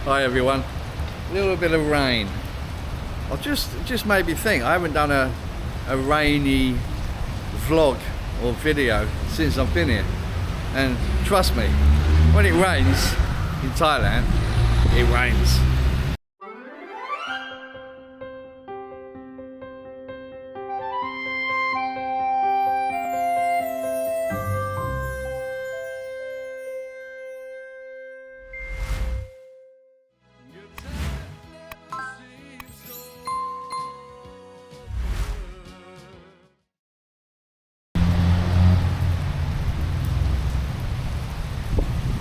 Hi everyone. A little bit of rain. It just made me think. I haven't done a rainy vlog or video since I've been here. And trust me, when it rains in Thailand, it rains.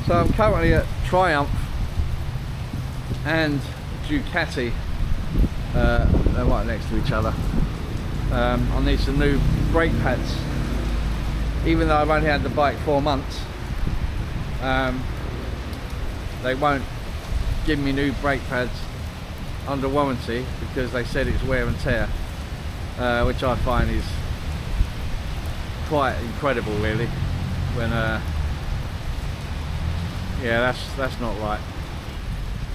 So I'm currently at Triumph and Ducati, they're right next to each other. I need some new brake pads. Even though I've only had the bike 4 months, they won't give me new brake pads under warranty because they said it's wear and tear, which I find is quite incredible really. Yeah, that's not right.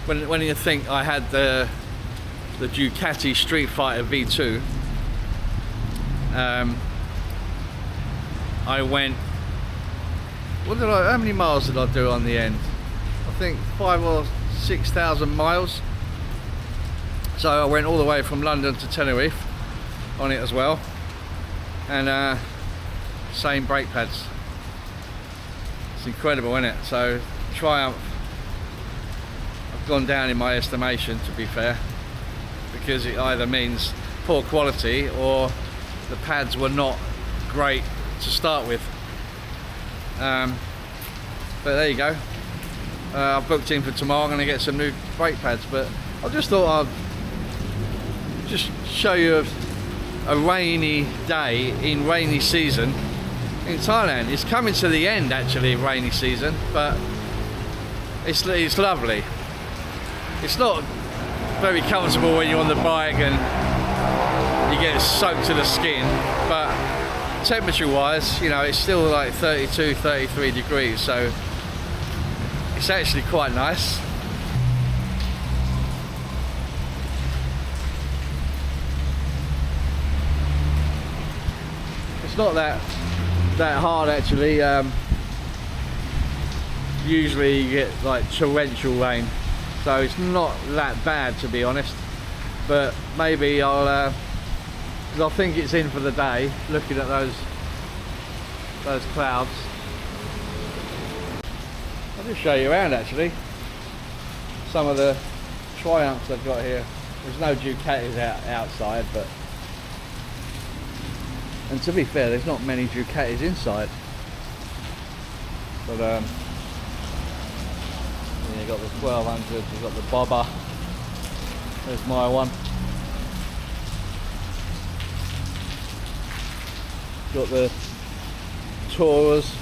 When you think I had the Ducati Street Fighter V2, I went. How many miles did I do on the end? I think 5,000 or 6,000 miles. So I went all the way from London to Tenerife on it as well, and same brake pads. It's incredible, isn't it? So Triumph have gone down in my estimation, to be fair, because it either means poor quality or the pads were not great to start with. But there you go. I've booked in for tomorrow. I'm going to get some new brake pads, but I just thought I'd just show you a rainy day in rainy season in Thailand. It's coming to the end actually of rainy season, but it's lovely. It's not very comfortable when you're on the bike and you get soaked to the skin, but temperature wise, you know, it's still like 32, 33 degrees, so it's actually quite nice. It's not that hard actually. Usually you get like torrential rain, so it's not that bad to be honest, but maybe I'll because I think it's in for the day looking at those clouds. I'll just show you around actually some of the Triumphs they've got here. There's no Ducatis outside, and to be fair, there's not many Ducatis inside, but you've got the 1200, you've got the Bobber, there's my one, got the Taurus.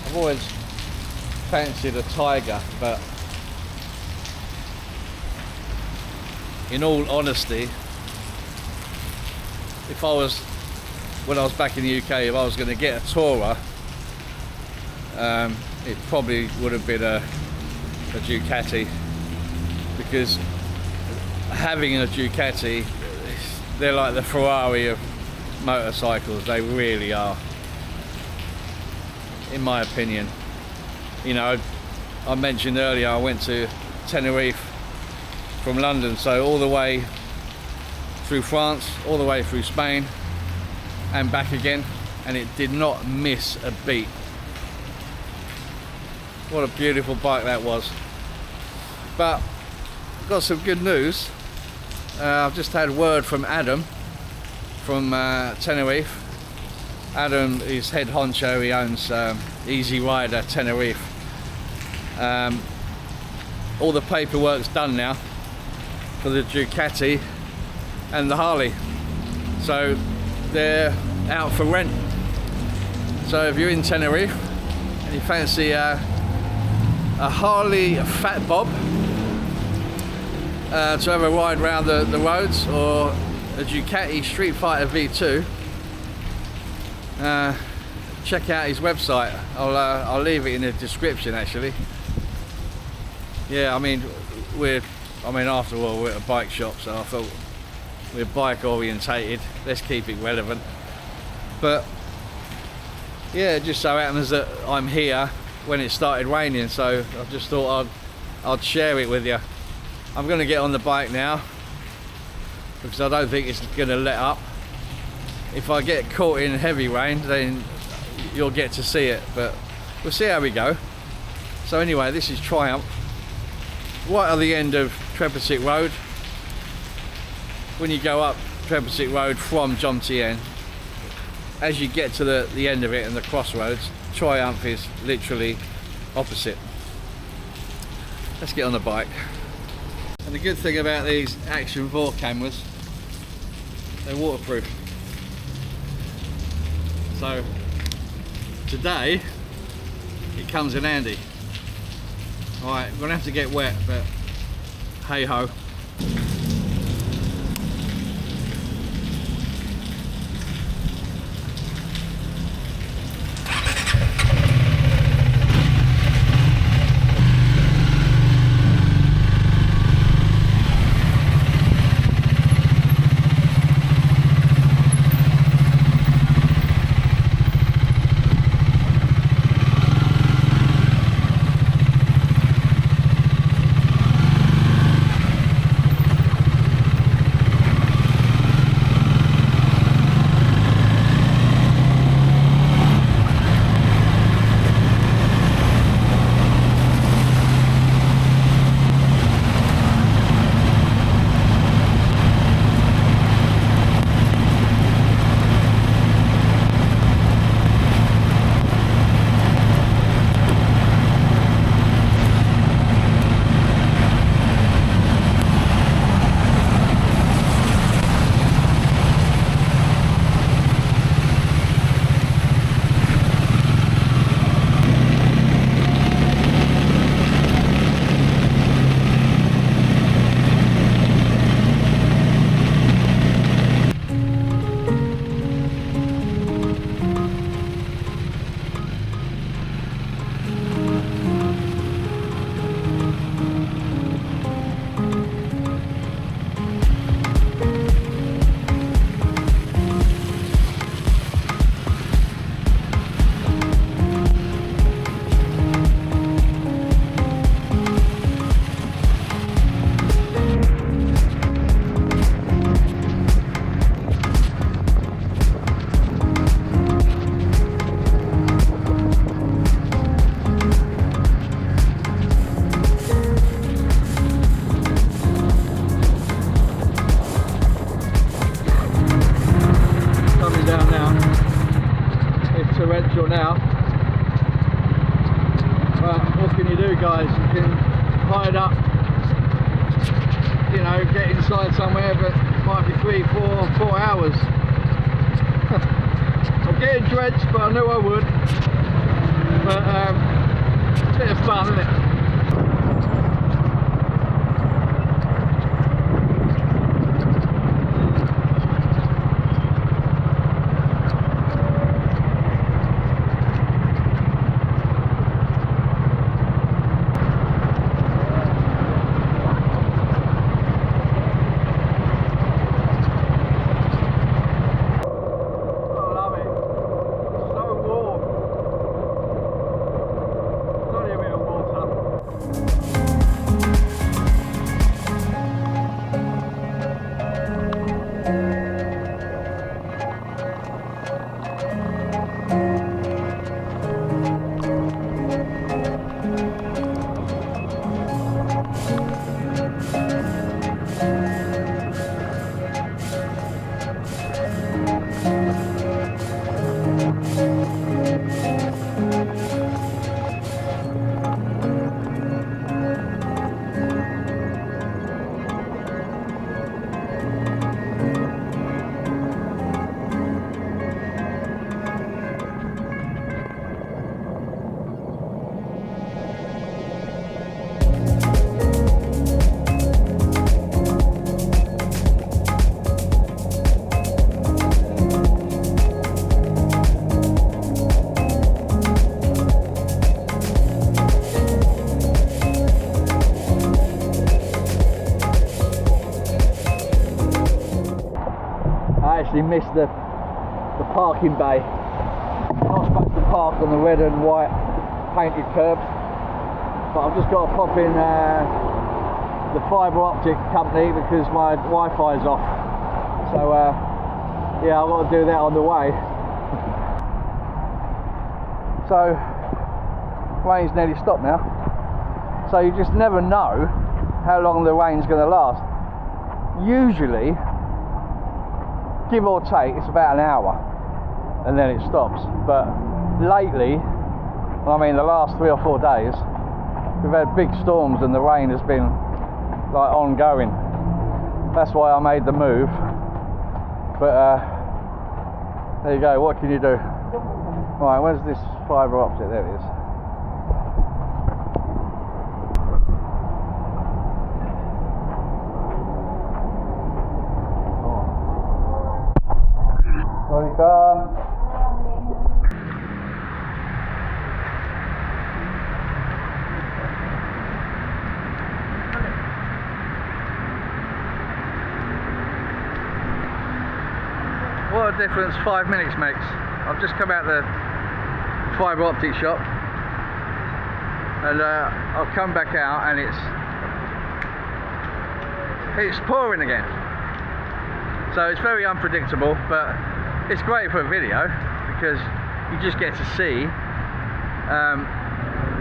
I've always fancied a Tiger, but in all honesty, when I was back in the UK, if I was going to get a Tourer, it probably would have been a Ducati, because having a Ducati, they're like the Ferrari of motorcycles. They really are, in my opinion. You know, I mentioned earlier I went to Tenerife from London, so all the way through France, all the way through Spain and back again, and it did not miss a beat. What a beautiful bike that was. But I've got some good news. I've just had word from Adam from Tenerife. Adam is head honcho. He owns Easy Rider Tenerife. All the paperwork's done now for the Ducati and the Harley, so they're out for rent. So if you're in Tenerife and you fancy a Harley Fat Bob to have a ride around the roads, or a Ducati Street Fighter V2, check out his website. I'll leave it in the description actually. yeah, I mean, after all, we're at a bike shop, so I thought we're bike orientated. Let's keep it relevant. But yeah, it just so happens that I'm here when it started raining, so I just thought I'd share it with you. I'm going to get on the bike now because I don't think it's going to let up. If I get caught in heavy rain, then you'll get to see it, but we'll see how we go. So anyway, this is Triumph, right at the end of Trepacic Road. When you go up Trepacic Road from Jomtien, as you get to the end of it and the crossroads, Triumph is literally opposite. Let's get on the bike. And the good thing about these Action 4 cameras, they're waterproof. So today it comes in handy. Alright, we're gonna have to get wet, but hey ho. Now, but what can you do, guys? You can hide up, you know, get inside somewhere, but it might be 4 hours. I'm getting drenched, but I knew I would. But a bit of fun, isn't it? Water. I actually missed the parking bay. I'm not supposed to park on the red and white painted curbs, but I've just got to pop in the fibre optic company because my Wi-Fi's off. So yeah, I've got to do that on the way. So rain's nearly stopped now. So you just never know how long the rain's going to last. Usually, give or take, it's about an hour and then it stops. But lately, I mean the last 3 or 4 days, we've had big storms and the rain has been like ongoing. That's why I made the move. But there you go, what can you do? Right, where's this fibre optic? There it is. What a difference 5 minutes makes. I've just come out the fibre optic shop and I've come back out and it's pouring again. So it's very unpredictable, but it's great for a video because you just get to see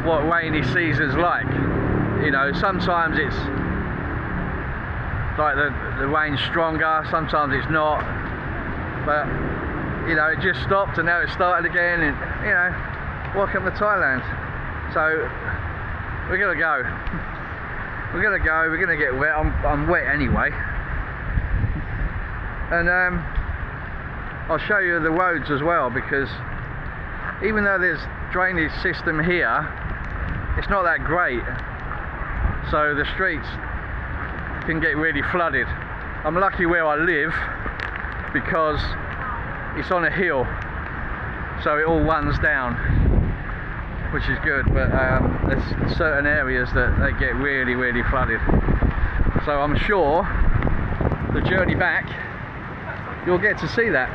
what rainy season's like. You know, sometimes it's like the rain's stronger, sometimes it's not. But you know, it just stopped and now it's started again, and you know, welcome to Thailand. So we're gonna go. We're gonna get wet. I'm wet anyway. And I'll show you the roads as well, because even though there's drainage system here, it's not that great. So the streets can get really flooded. I'm lucky where I live because it's on a hill, so it all runs down, which is good. But there's certain areas that they get really, really flooded. So I'm sure the journey back, you'll get to see that.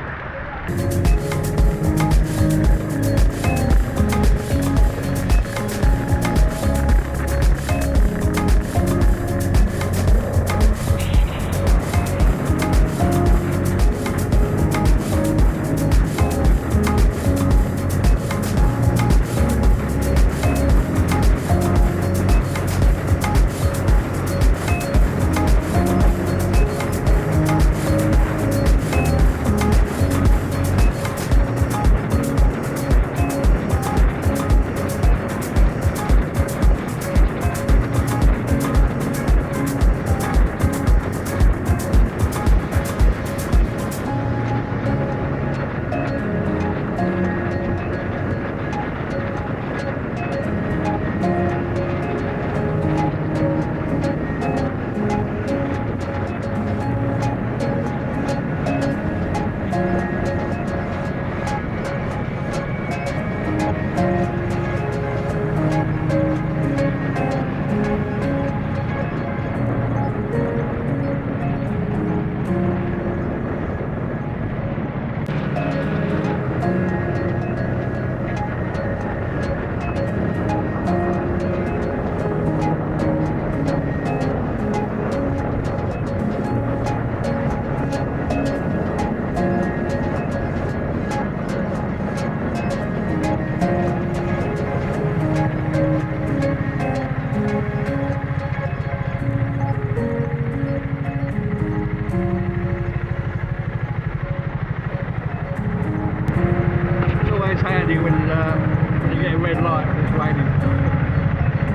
Handy when you get a red light and it's raining.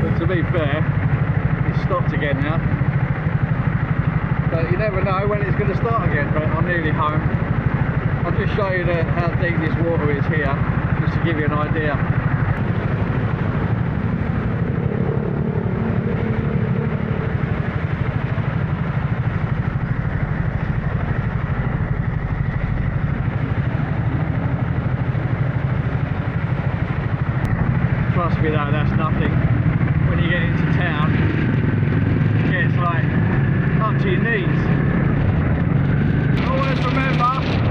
But to be fair, it's stopped again now. But you never know when it's going to start again. But I'm nearly home. I'll just show you how deep this water is here, just to give you an idea. Trust me though, that's nothing. When you get into town, it gets like up to your knees. Always remember,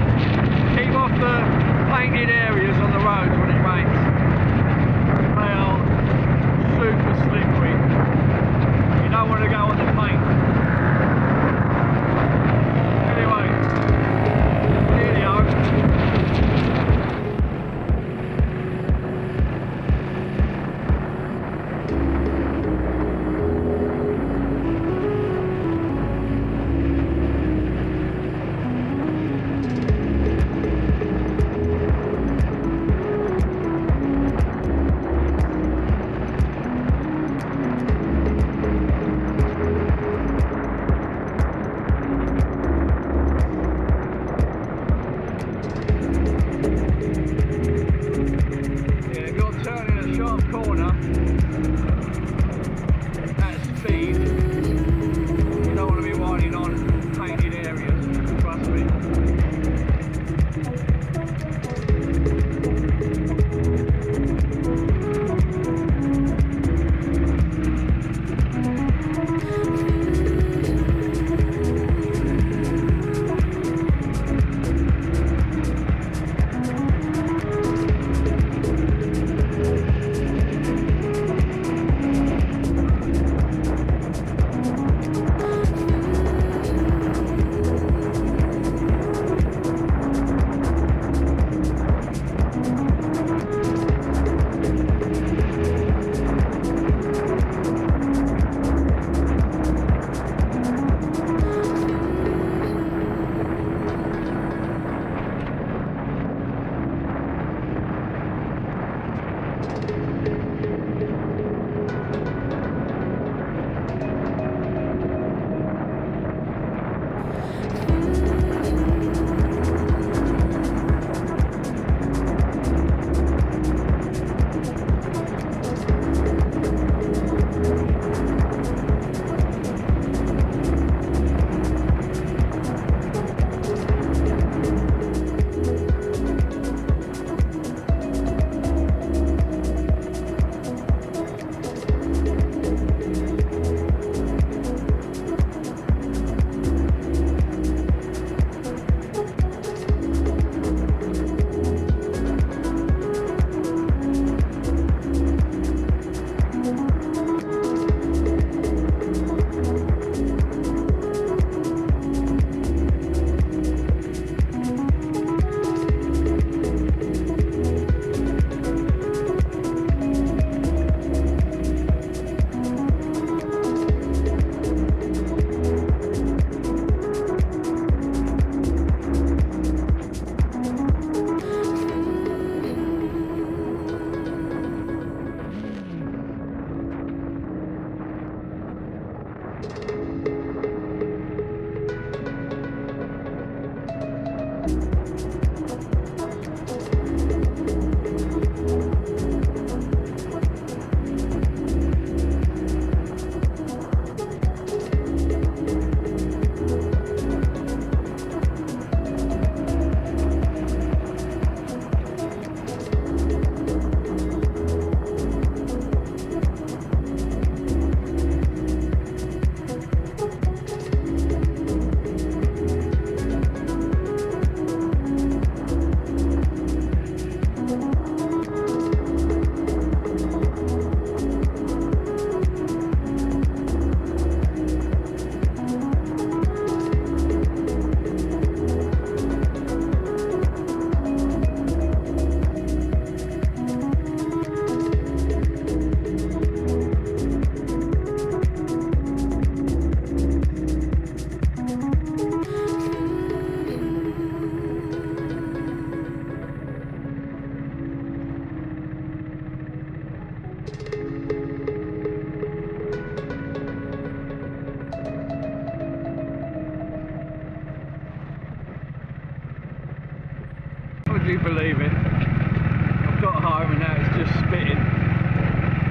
you believe it? I've got home and now it's just spitting.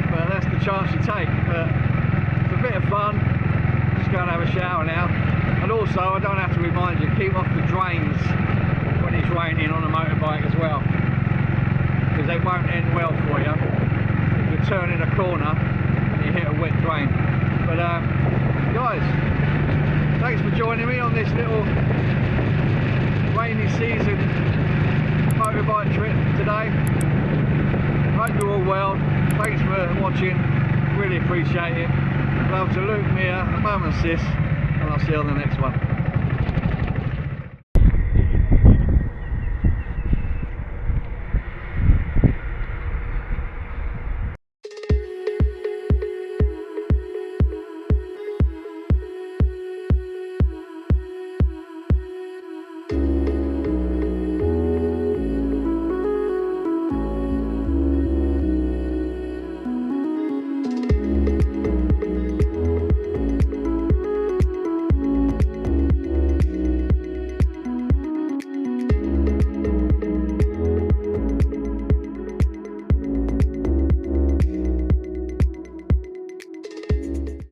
But that's the chance you take. But it's a bit of fun. Just go and have a shower now. And also, I don't have to remind you, keep off the drains when it's raining on a motorbike as well, because they won't end well for you if you're turning a corner and you hit a wet drain. But guys, thanks for joining me on this little rainy season motorbike trip today. Hope you're all well. Thanks for watching, really appreciate it. Love to Luke, Mia, and Mum and Sis, and I'll see you on the next one.